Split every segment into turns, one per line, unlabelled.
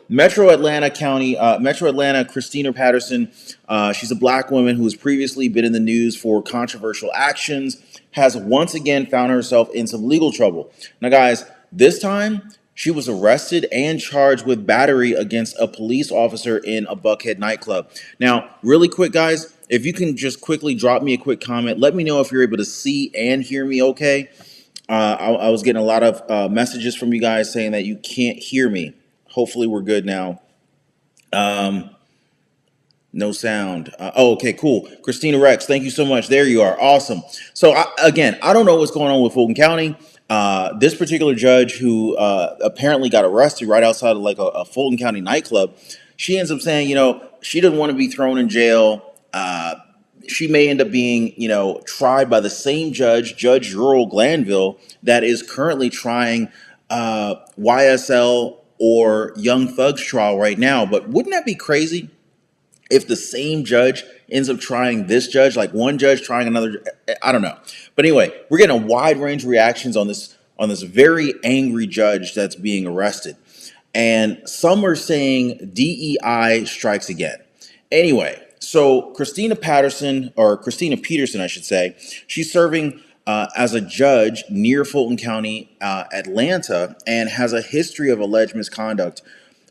Metro Atlanta Christina Peterson, she's a black woman who has previously been in the news for controversial actions, has once again found herself in some legal trouble. Now, guys, this time she was arrested and charged with battery against a police officer in a Buckhead nightclub. Now, really quick, guys, if you can just quickly drop me a quick comment, let me know if you're able to see and hear me okay. I was getting a lot of messages from you guys saying that you can't hear me. Hopefully we're good now. No sound. Okay, cool. Christina Rex, thank you so much. There you are. Awesome. So again, I don't know what's going on with Fulton County. This particular judge who apparently got arrested right outside of like a Fulton County nightclub, she ends up saying, she doesn't want to be thrown in jail. She may end up being, tried by the same judge, Judge Ural Glandville, that is currently trying YSL or Young Thug's trial right now. But wouldn't that be crazy if the same judge ends up trying this judge, like one judge trying another? I don't know. But anyway, we're getting a wide range of reactions on this very angry judge that's being arrested. And some are saying DEI strikes again. Anyway, so Christina Peterson, I should say, she's serving as a judge near Fulton County, Atlanta, and has a history of alleged misconduct.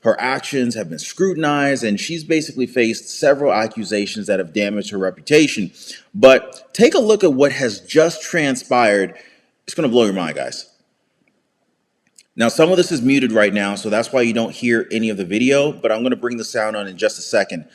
Her actions have been scrutinized, and she's basically faced several accusations that have damaged her reputation. But take a look at what has just transpired. It's going to blow your mind, guys. Now, some of this is muted right now, so that's why you don't hear any of the video, but I'm going to bring the sound on in just a second.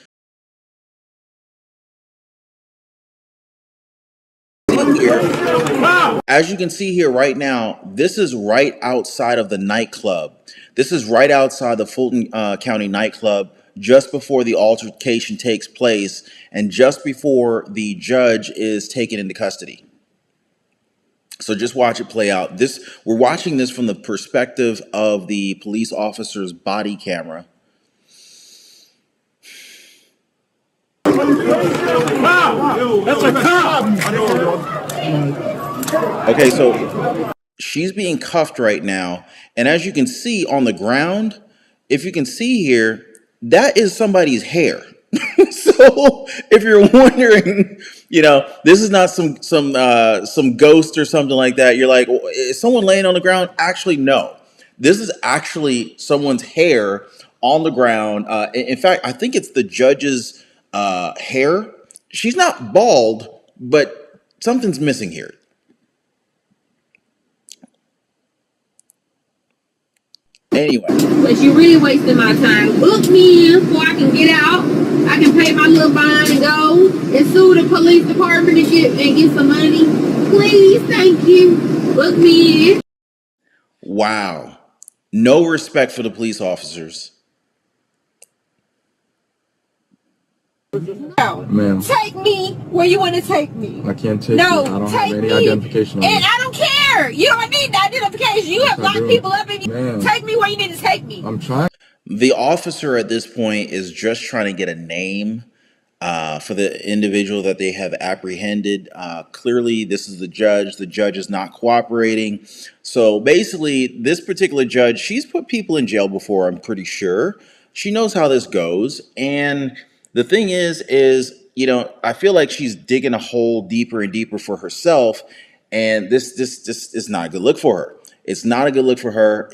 As you can see here right now, this is right outside of the nightclub. This is right outside the Fulton County nightclub, just before the altercation takes place and just before the judge is taken into custody. So just watch it play out. We're watching this from the perspective of the police officer's body camera.
That's a cop!
Okay, so she's being cuffed right now. And as you can see on the ground, if you can see here, that is somebody's hair. So if you're wondering, this is not some ghost or something like that. You're like, is someone laying on the ground? Actually, no. This is actually someone's hair on the ground. In fact, I think it's the judge's hair. She's not bald, but something's missing here. Anyway.
But you really wasting my time. Book me in before I can get out. I can pay my little bond and go and sue the police department and get some money. Please, thank you. Book me in.
Wow. No respect for the police officers.
No.
Ma'am.
Take me where you want to take me.
I can't take you. I don't have any identification on
And I don't care. You don't need the identification. You have locked people up and you take me where you need to take me.
I'm trying.
The officer at this point is just trying to get a name for the individual that they have apprehended. Clearly, this is the judge. The judge is not cooperating. So basically, this particular judge, she's put people in jail before, I'm pretty sure. She knows how this goes. And the thing is, I feel like she's digging a hole deeper and deeper for herself. And this is not a good look for her. It's not a good look for her.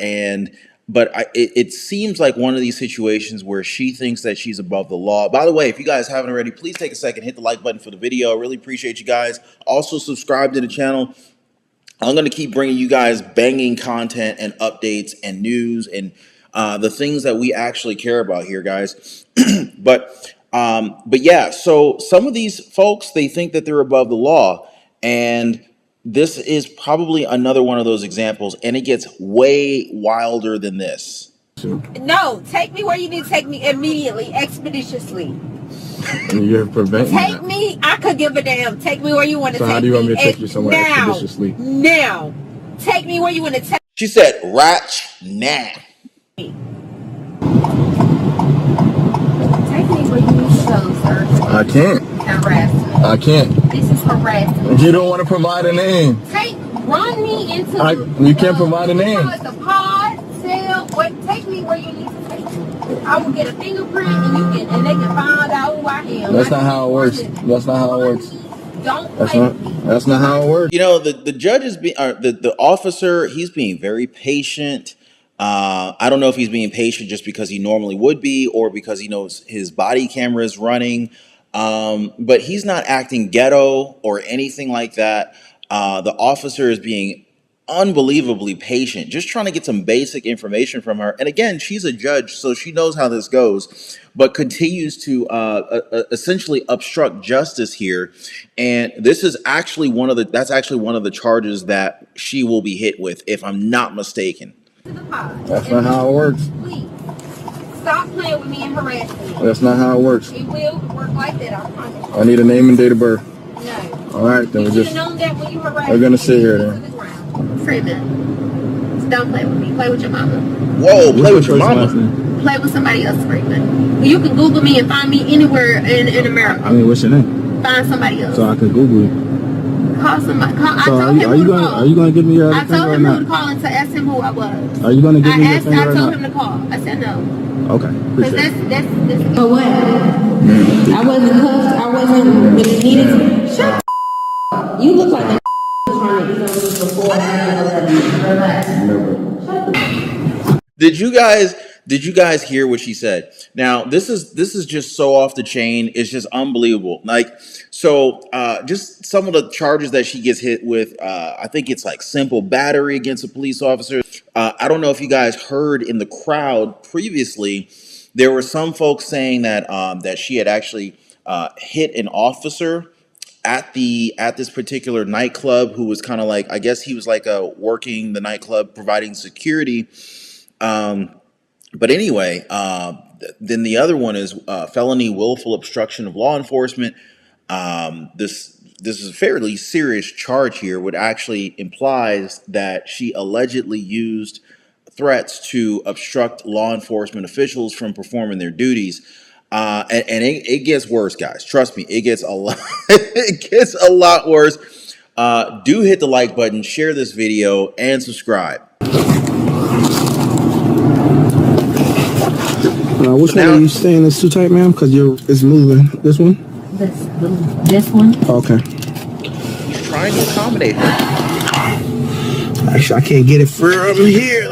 But it seems like one of these situations where she thinks that she's above the law. By the way, if you guys haven't already, please take a second, hit the like button for the video. I really appreciate you guys. Also, subscribe to the channel. I'm going to keep bringing you guys banging content and updates and news and the things that we actually care about here, guys. But yeah, so some of these folks, they think that they're above the law, and this is probably another one of those examples, and it gets way wilder than this.
No, take me where you need to take me immediately, expeditiously.
You're preventing
Take me, I could give a damn. Take me where you want to take me.
So how do you want me to take you somewhere expeditiously?
Now. Take me where you want to take me.
She said, "Ratch now."
Take me where you need to go, sir.
I can't.
Harassment.
I can't.
This is harassment.
You don't want to provide a name.
Run me into
you can't provide a name.
The pod, cell, take me where you need to take me. I will get a fingerprint and they can find out who I am.
That's not how it works. That's not how it works.
Don't play with me.
That's not how it works.
You know, the judge is being, the officer, he's being very patient. I don't know if he's being patient just because he normally would be, or because he knows his body camera is running. But he's not acting ghetto or anything like that. The officer is being unbelievably patient, just trying to get some basic information from her. And again, she's a judge, so she knows how this goes, but continues to essentially obstruct justice here. And this is actually that's actually one of the charges that she will be hit with, if I'm not mistaken.
That's not how it works.
Please, stop playing with me and harassing me.
That's not how it works.
It will work like that, I promise.
I need a name and date of birth.
No.
All right, then
You
we're
should
just.
have known that when you harassed
We're gonna
me.
sit here then.
Freeman, don't play with me. Play with your mama.
Whoa, play with your mama.
Play with somebody else, Freeman. You can Google me and find me anywhere in America.
I mean, what's your name?
Find somebody else.
So I can Google you.
Call somebody. I
So
told him who to call.
are you gonna give me your
I
other finger
told
or
him who to
not?
call and to ask him who I was.
Are you gonna give me your
I
finger or
told
not?
him to call. I said no.
Okay,
Because
appreciate it.
that's. But what? I wasn't cuffed. I wasn't really needed. Shut up. You look like a trying to get on me before I
Did you guys hear what she said? Now, this is just so off the chain. It's just unbelievable. Like, so just some of the charges that she gets hit with, I think it's like simple battery against a police officer. I don't know if you guys heard in the crowd previously, there were some folks saying that that she had actually hit an officer at this particular nightclub, who was kind of like, I guess he was like working the nightclub, providing security. But anyway, then the other one is felony willful obstruction of law enforcement. This is a fairly serious charge here, which actually implies that she allegedly used threats to obstruct law enforcement officials from performing their duties. And it gets worse, guys. Trust me, it gets a lot. It gets a lot worse. Do hit the like button, share this video, and subscribe.
Which one are you saying is too tight, ma'am? Because it's moving. This one?
This one?
Okay.
He's trying to accommodate her.
Actually, I can't get it from here.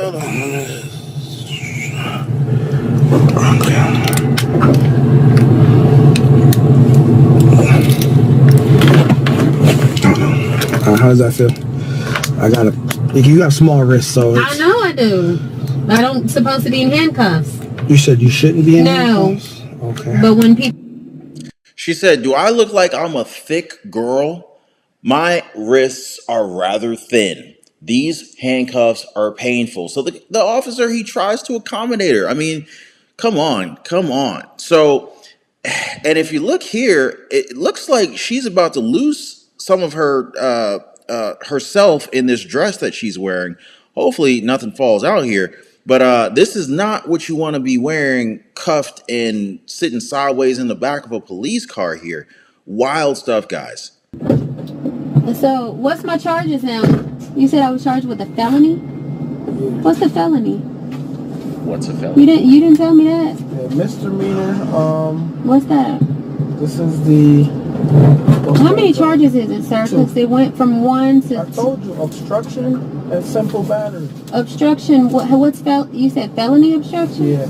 How does that feel? You got small wrists, so
I know I do. I don't supposed to be in handcuffs.
You said you shouldn't be in
No.
handcuffs? Okay.
But when people
She said, "Do I look like I'm a thick girl? My wrists are rather thin. These handcuffs are painful." So the officer, he tries to accommodate her. I mean, come on. So, and if you look here, it looks like she's about to lose some of her herself in this dress that she's wearing. Hopefully nothing falls out here. But this is not what you want to be wearing, cuffed and sitting sideways in the back of a police car here. Wild stuff, guys.
So what's my charges now? You said I was charged with a felony? What's the felony?
What's a felony?
You didn't tell me that?
Yeah, misdemeanor.
What's that?
This is the.
How many charges is it, sir? Because it went from 1 to
I told you, obstruction and simple battery.
obstruction. What's you said felony obstruction?
Yeah,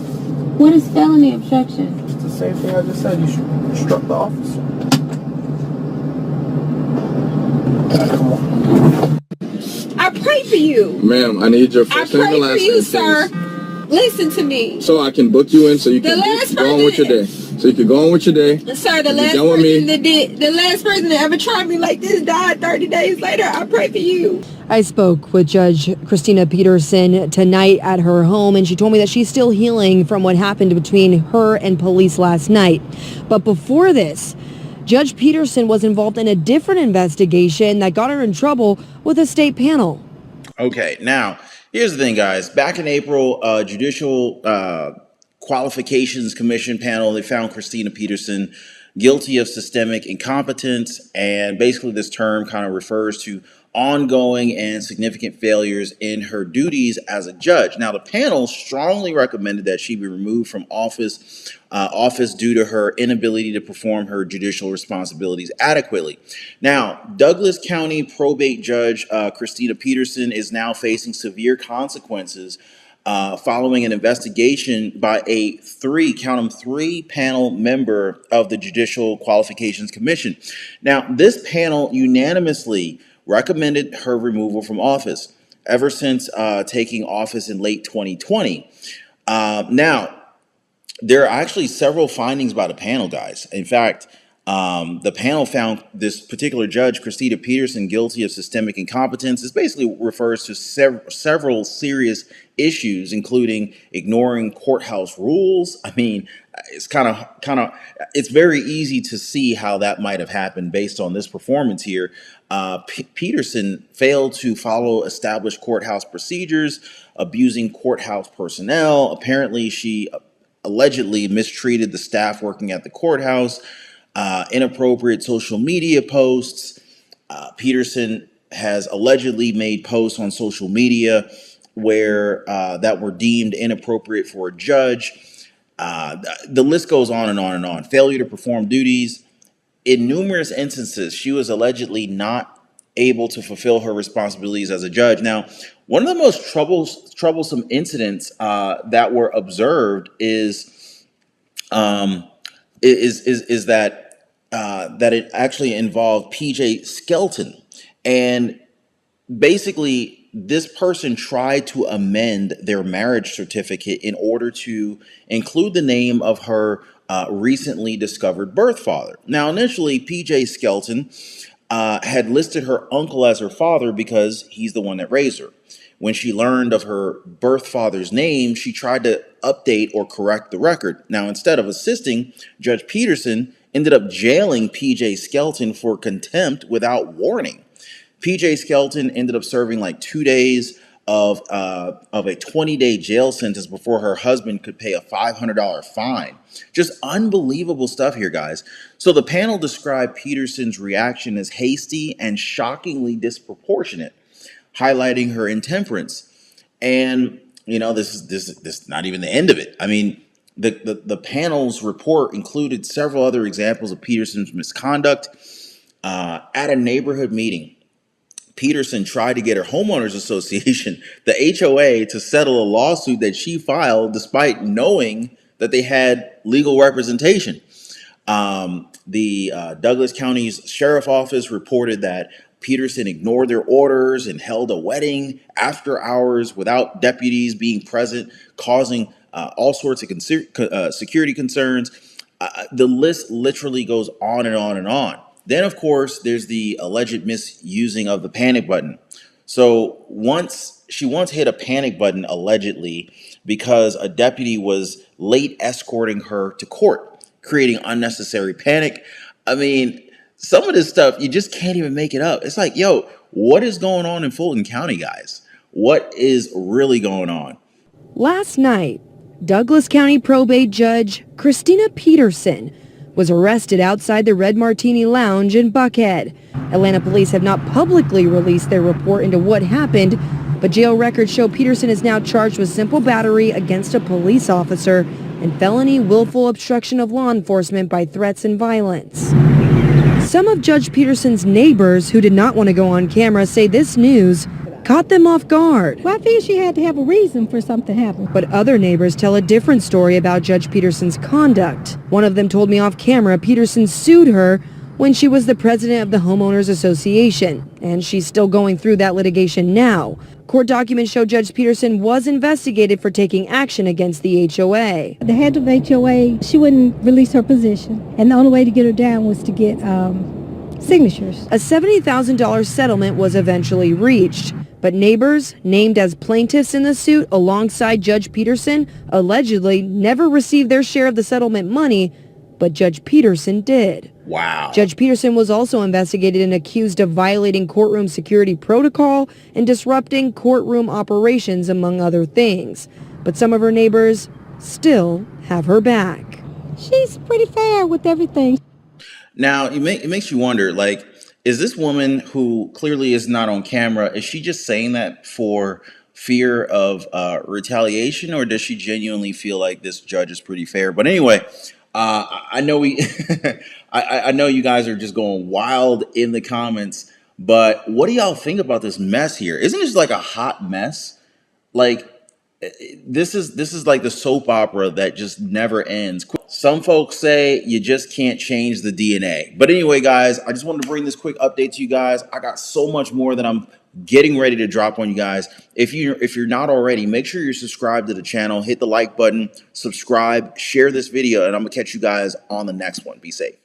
What is felony obstruction?
it's the same thing I just said. You struck the officer. Come on.
I pray for you.
Ma'am, I need your
I
first name
pray
and
for
last
you,
name,
sir.
please.
Listen to me.
So I can book you in so you
The
can
last
go on with your day. So you can go on with your day.
Sir, the
If
last
you're done with me-
the last person that ever tried me like this died 30 days later. I pray for you.
I spoke with Judge Christina Peterson tonight at her home, and she told me that she's still healing from what happened between her and police last night. But before this, Judge Peterson was involved in a different investigation that got her in trouble with a state panel.
Okay, now, here's the thing, guys. Back in April, Judicial Qualifications Commission panel, they found Christina Peterson guilty of systemic incompetence. And basically this term kind of refers to ongoing and significant failures in her duties as a judge. Now, the panel strongly recommended that she be removed from office due to her inability to perform her judicial responsibilities adequately. Now, Douglas County Probate Judge Christina Peterson is now facing severe consequences following an investigation by a three panel member of the Judicial Qualifications Commission. Now, this panel unanimously recommended her removal from office ever since taking office in late 2020. Now, there are actually several findings by the panel, guys. In fact, the panel found this particular judge, Christina Peterson, guilty of systemic incompetence. This basically refers to several serious issues, including ignoring courthouse rules. I mean, it's it's very easy to see how that might have happened based on this performance here. Peterson failed to follow established courthouse procedures, abusing courthouse personnel. Apparently, she allegedly mistreated the staff working at the courthouse. Inappropriate social media posts. Peterson has allegedly made posts on social media where that were deemed inappropriate for a judge. The list goes on and on and on. Failure to perform duties. In numerous instances, she was allegedly not able to fulfill her responsibilities as a judge. Now, one of the most troublesome incidents that were observed is that it actually involved PJ Skelton, and basically this person tried to amend their marriage certificate in order to include the name of her recently discovered birth father. Now, initially, PJ Skelton had listed her uncle as her father because he's the one that raised her. When she learned of her birth father's name, she tried to update or correct the record. Now, instead of assisting, Judge Peterson ended up jailing PJ Skelton for contempt without warning. PJ Skelton ended up serving like 2 days of a 20-day jail sentence before her husband could pay a $500 fine. Just unbelievable stuff here, guys. So the panel described Peterson's reaction as hasty and shockingly disproportionate, highlighting her intemperance. And you know, this is not even the end of it. I mean, the panel's report included several other examples of Peterson's misconduct. At a neighborhood meeting, Peterson tried to get her homeowners association, the HOA, to settle a lawsuit that she filed despite knowing that they had legal representation. The Douglas County's sheriff office reported that Peterson ignored their orders and held a wedding after hours without deputies being present, causing all sorts of security concerns. The list literally goes on and on and on. Then, of course, there's the alleged misusing of the panic button. So she once hit a panic button allegedly because a deputy was late escorting her to court, creating unnecessary panic. I mean, some of this stuff, you just can't even make it up. It's like, yo, what is going on in Fulton County, guys? What is really going on?
Last night, Douglas County Probate Judge Christina Peterson was arrested outside the Red Martini Lounge in Buckhead. Atlanta police have not publicly released their report into what happened, but jail records show Peterson is now charged with simple battery against a police officer and felony willful obstruction of law enforcement by threats and violence. Some of Judge Peterson's neighbors who did not want to go on camera say this news caught them off guard.
Well, I figured she had to have a reason for something to happen.
But other neighbors tell a different story about Judge Peterson's conduct. One of them told me off camera Peterson sued her when she was the president of the Homeowners Association, and she's still going through that litigation now. Court documents show Judge Peterson was investigated for taking action against the HOA.
The head of HOA, she wouldn't release her position, and the only way to get her down was to get signatures.
A $70,000 settlement was eventually reached, but neighbors named as plaintiffs in the suit alongside Judge Peterson allegedly never received their share of the settlement money, but Judge Peterson did.
Wow.
Judge Peterson was also investigated and accused of violating courtroom security protocol and disrupting courtroom operations, among other things. But some of her neighbors still have her back.
She's pretty fair with everything.
Now, it makes you wonder, like, is this woman who clearly is not on camera, is she just saying that for fear of retaliation, or does she genuinely feel like this judge is pretty fair? But anyway, I know we, I know you guys are just going wild in the comments, but what do y'all think about this mess here? Isn't this like a hot mess? Like, this is like the soap opera that just never ends. Some folks say you just can't change the DNA. But anyway, guys, I just wanted to bring this quick update to you guys. I got so much more that I'm getting ready to drop on you guys. If you're not already, make sure you're subscribed to the channel, hit the like button, subscribe, share this video, and I'm gonna catch you guys on the next one. Be safe.